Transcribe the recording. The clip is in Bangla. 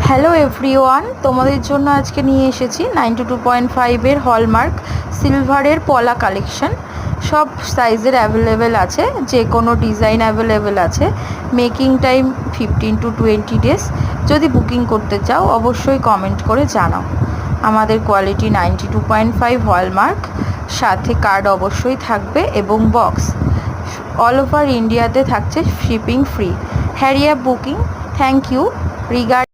হ্যালো এভরিওয়ান, তোমাদের জন্য আজকে নিয়ে এসেছি 92.5-এর হলমার্ক সিলভারের পলা কালেকশন। সব সাইজের অ্যাভেলেবেল আছে, যে কোনো ডিজাইন অ্যাভেলেবেল আছে। Making time 15 to 20 days. যদি বুকিং করতে চাও অবশ্যই কমেন্ট করে জানাও। আমাদের কোয়ালিটি 92.5 হলমার্ক, সাথে কার্ড অবশ্যই থাকবে এবং বক্স। অল ওভার ইন্ডিয়াতে থাকছে shipping free. Hurry up booking. Thank you. Regard